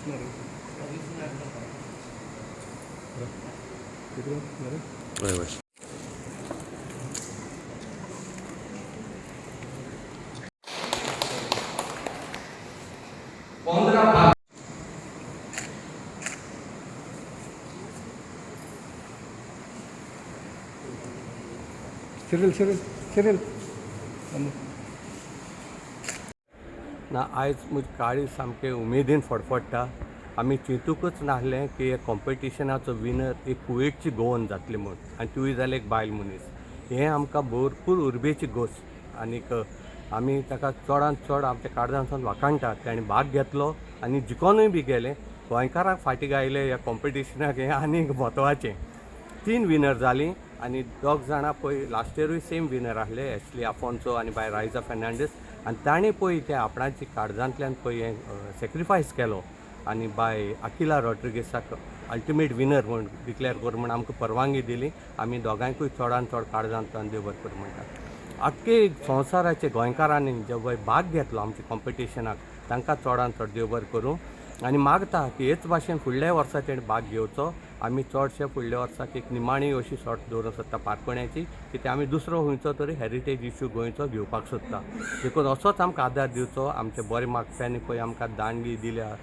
Ouais, ouais. Cyril ना आयज म्हजी काळी सामकें उमेदीन फडफडटा. आमी चिंतूकच नासलें की हे कॉम्पिटिशनाचो विनर एक कुवेतची गोवन जातली म्हूण, आनी तिवूय जाली एक बायल मनीस. हें आमकां भरपूर उर्बेची गोश्ट. आनीक आमी ताका चडांत चड आमच्या काळजांतसून वाखाणटात. ताणें भाग घेतलो आनी जिखोनूय बी गेले. गोंयकारांक फाटीं घायले ह्या कॉम्पिटिशनाक. हें आनीक म्हत्वाचें. 3 विनर जालीं आनी दोग जाणां पळय लास्ट इयरूय सेम विनर आहले, एशली आफोन्सो आनी बाय रायजा फेर्नांडीस. आनी ताणें पळय ते आपणाची काळजांतल्यान पळय हें सॅक्रिफायस केलो आनी बाय अकिला रॉड्रिगेसाक अल्टिमेट विनर म्हूण डिक्लेअर कर म्हूण आमकां परवानगी दिली. आमी दोगांयकूय चडांत चड काळजांतल्यान देव बरें करूं म्हणटात. आख्खे संवसाराचे गोंयकारांनी जे पळय भाग घेतलो आमच्या कॉम्पिटिशनाक तांकां चडांत चड देव बरें करूं. आनी मागता की हेच भाशेन फुडल्या वर्सा तेणें भाग घेवचो. आमी चडशे फुडल्या वर्साक एक निमाणी अशी सॉर्ट दवरूंक सोदता पारपण्याची, की आमी दुसरो खंयचो तरी हेरिटेज इश्यू गोंयचो घेवपाक सोदता. देखून असोच आमकां आदार दिवचो. आमचे बरे मागप्यांनी पळय आमकां दानगी दिल्या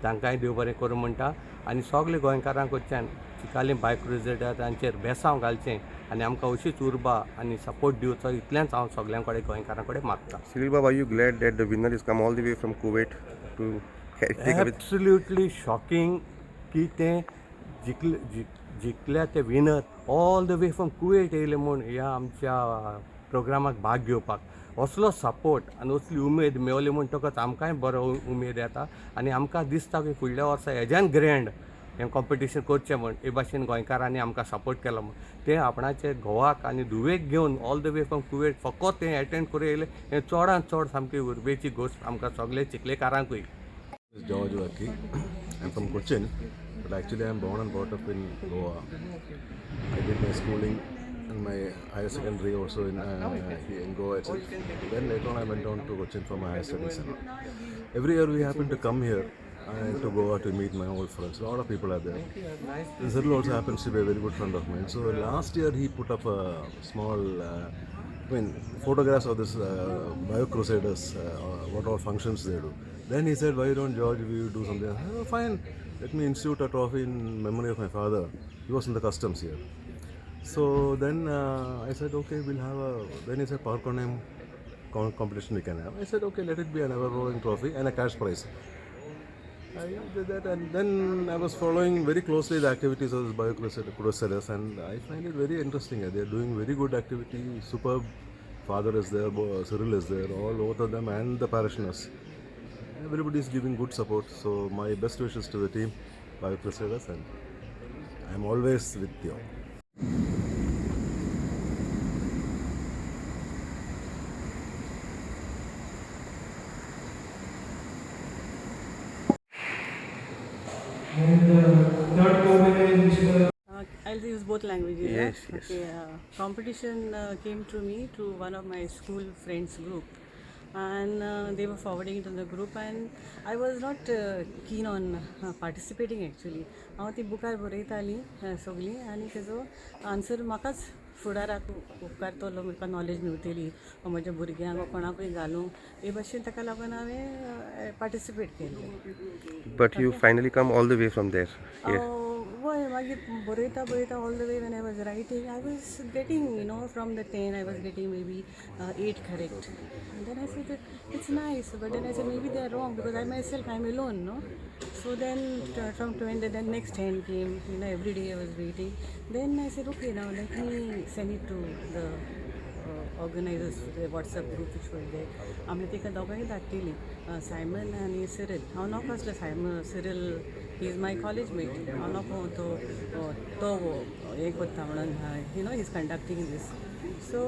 तांकांय देव बरें करूं म्हणटा. आनी सगळे गोंयकारांक कडच्यान चिकाली बायक क्रुसेडरांचेर बेसांव घालचें आनी आमकां अशीच उर्बा आनी सपोर्ट दिवचो इतलेंच हांव सगळ्यां कडेन गोंयकारां कडेन मागतां. Cyril Baba, are you glad that the winner has come all the way from Kuwait to take a bit? Absolutely shocking की ते जिखल्या ते winner all the way from Kuwait येयले म्हूण ह्या आमच्या प्रोग्रामाक भाग घेवपाक. असलो सपोर्ट आनी असली उमेद मेवली म्हणटकच आमकांय बरो उमेद येता आनी आमकां दिसता की फुडल्या वर्सा हेज्यान ग्रँड हें कॉम्पिटिशन करचें म्हूण हे भाशेन गोंयकारांनी आमकां सपोर्ट केलो म्हूण. ते आपणाचे घोवाक आनी धुवेक घेवन all the way from Kuwait फकत तें एटेंड करूं येयलें हें चडांत चड सामकी उर्बेची गोश्ट आमकां सगळे चिखलेकारांकूय. This is George Vaki. I'm from Cochin, but actually I'm born and brought up in Goa. I did my schooling and my higher secondary also in Goa itself. Then later on I went down to Cochin for my higher studies. Every year we happen to come here to Goa to meet my old friends. A lot of people are there. And Cyril also happens to be a very good friend of mine. So last year he put up a small photographs of this Bio Crusaders, what all functions they do. Then he said, why don't George, we do something? I said, oh, fine, let me institute a trophy in memory of my father. He was in the customs here. So then I said, okay, we'll have a, then he said, Parkonem competition we can have. I said, okay, let it be an ever-growing trophy and a cash prize. I did that, and then I was following very closely the activities of this Bio Crusaders, and I find it very interesting. They're doing very good activity, superb. Father is there, Cyril is there, all both of them, and the parishioners. Everybody is giving good support, so my best wishes to the team, Bio Crusaders, and I'm always with you. I'll use both languages. Yes, yeah? yes. Okay. Competition came to me through one of my school friends group, and they were forwarding it on the group, and I was not keen on participating actually. हांव ती बुकार बरयताली सगळीं आनी तेजो answer म्हाकाच फुडाराक उपकारतलो, म्हाका knowledge मेवतली म्हज्या भुरग्यांक कोणाकूय घालूं हे भाशेन ताका लागून हांवें पार्टिसिपेट केलें. But you finally come all the way from there. Yeah. हय मागीर बरयता all the way when I was writing I was getting from the 10 I was getting maybe 8 correct, and then I said that it's nice, but then I said maybe they're wrong because I myself I'm alone, no. So then from 20 then next 10 came, every day I was waiting. Then I said okay, now let me send it to the organizers, the WhatsApp group which was there. आमी ताका दोगांय धाडटिली, Simon आनी Cyril. हांव नाका आसलें Simon, Cyril he is my college mate. हांव नाका तो हें करता म्हणून he is conducting this. So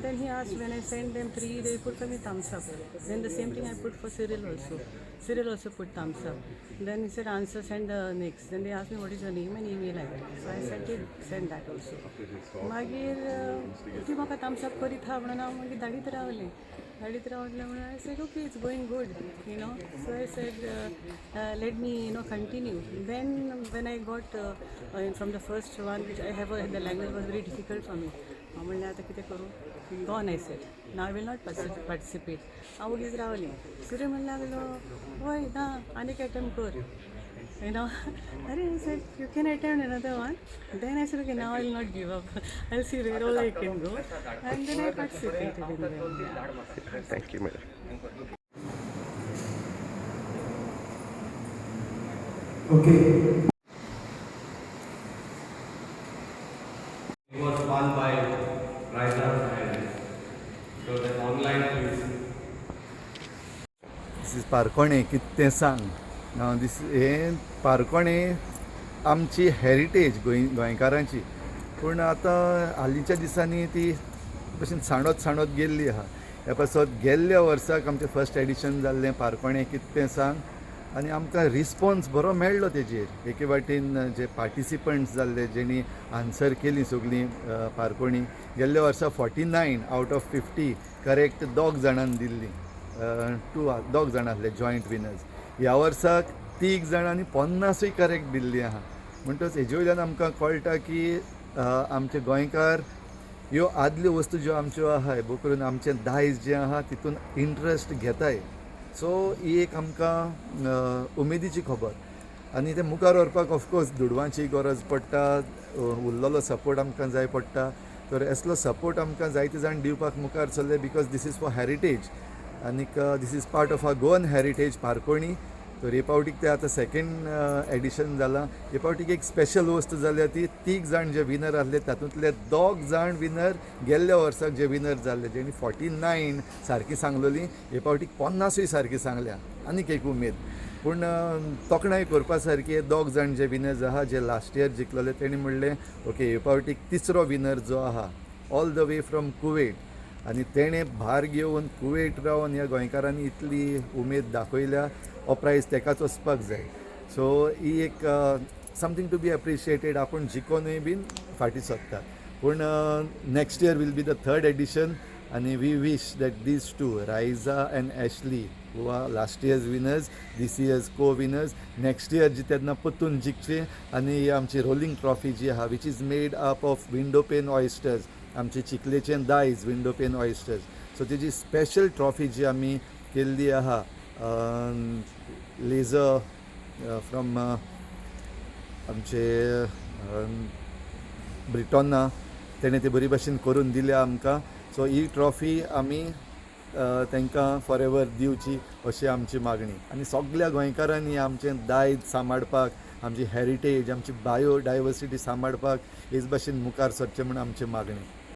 then he asked, when I sent them 3, they put for me thumbs up. Then the same thing I put for Cyril also. Cyril also put thumbs up. Then he said answer, send the next. Then they asked me what is your name and email ID. So I sent that also. मागीर ती म्हाका thumbs up करीत हा म्हणून हांव मागीर धाडीत रावलें. गाडीत रावटल्या म्हणून I said okay it's going good you know so I said let me you know continue then when I got from the first one which I have the language was very difficult for me हांव म्हणलें आतां कितें करूं gone I said now I will not participate हांव उगीच रावलें सूर्य म्हणून लागलो हय ना आनीक अटेम्प्ट कर you know, I said, you can attempt another one. Then I said, okay, now I'll not give up. I'll see where all I can go. And then I participated in them. Yeah. Thank you, madam. Okay. It was won by Raisa and so the online quiz. This is पारकोणे कितें सांग नाव दीस हे पारकोणे आमची heritage गोंयकारांची पूण आतां हालींच्या दिसांनी ती भशेन साणत गेल्ली आहा ह्या पासत गेल्ल्या वर्साक आमचें फर्स्ट एडिशन जाल्लें पारकोणे कितें सांग आनी आमकां रिस्पॉन्स बरो मेळ्ळो तेजेर एके वाटेन जे पार्टिसिपंट्स जाल्ले जेणी आन्सर केली सगळीं पारकोणी गेल्ल्या वर्सा 49 आउट ऑफ 50 करेक्ट 2 जाणांनी दिल्ली 2 जाणां आसले जॉयंट विनर्स ह्या वर्साक 3 जाणांनी 50 करेक्ट दिल्ली आहा म्हणटच हेजे वयल्यान आमकां कळटा की आमचे गोंयकार ह्यो आदल्यो वस्तू ज्यो आमच्यो आहाय बो करून आमचें दायज जें आहा तितून इंट्रस्ट घेताय सो ही एक आमकां उमेदीची खबर आनी तें मुखार व्हरपाक ऑफकोर्स दुडवांची गरज पडटा उरलेलो सपोर्ट आमकां जाय पडटा तर असलो सपोर्ट आमकां जायते जाण दिवपाक मुखार चल्ले because this is for heritage आनीक this is part of a Goan heritage पारकोणी तर हे पावटीक ते आतां सेकेंड एडिशन जालां हे पावटीक एक स्पेशल वस्त जाल्या ती 3 जाण जे विनर आसले तातूंतले 2 जाण विनर गेल्ल्या वर्साक जे विनर जाल्ले जेणी 49 सारकी सांगलोली हे पावटीक 50 सारकी सांगल्या आनीक एक उमेद पूण तोखणाय करपा सारकी हे 2 जाण जे विनर्स आहा जे लास्ट इयर जिखलेले तेणी म्हणलें ओके हे पावटीक 3रो विनर जो आहा all the way from Kuwait आनी तेणें भार घेवन कुवेट रावन ह्या गोंयकारांनी इतली उमेद दाखयल्या हो प्रायज तेकाच वचपाक जाय सो ही एक समथींग टू बी एप्रिशिएटेड आपूण जिखोनूय बीन फाटीं सरता पूण next year will be the 3rd edition आनी we wish that these 2 Raiza and Ashley who are last year's winners this year's को विनर्स नेक्स्ट इयर जी तेन्ना परतून जिखचे आनी ही आमची रोलिंग ट्रॉफी जी आहा which is made up of window pane oysters आमचे चिकलेचें दायज विंडो पेन ऑयस्टर्स सो तेजी स्पेशल ट्रॉफी जी आमी केल्ली आहा लेझर फ्रॉम आमचे ब्रिटोना तेणें ती बरी भाशेन करून दिल्या आमकां सो ही ट्रॉफी आमी तांकां फॉर एवर दिवची अशी आमची मागणी आनी सगळ्या गोंयकारांनी आमचें दायज सांबाळपाक आमची हेरिटेज आमची बायोडायवर्सिटी सांबाळपाक हेच भाशेन मुखार सरचें म्हण आमची मागणी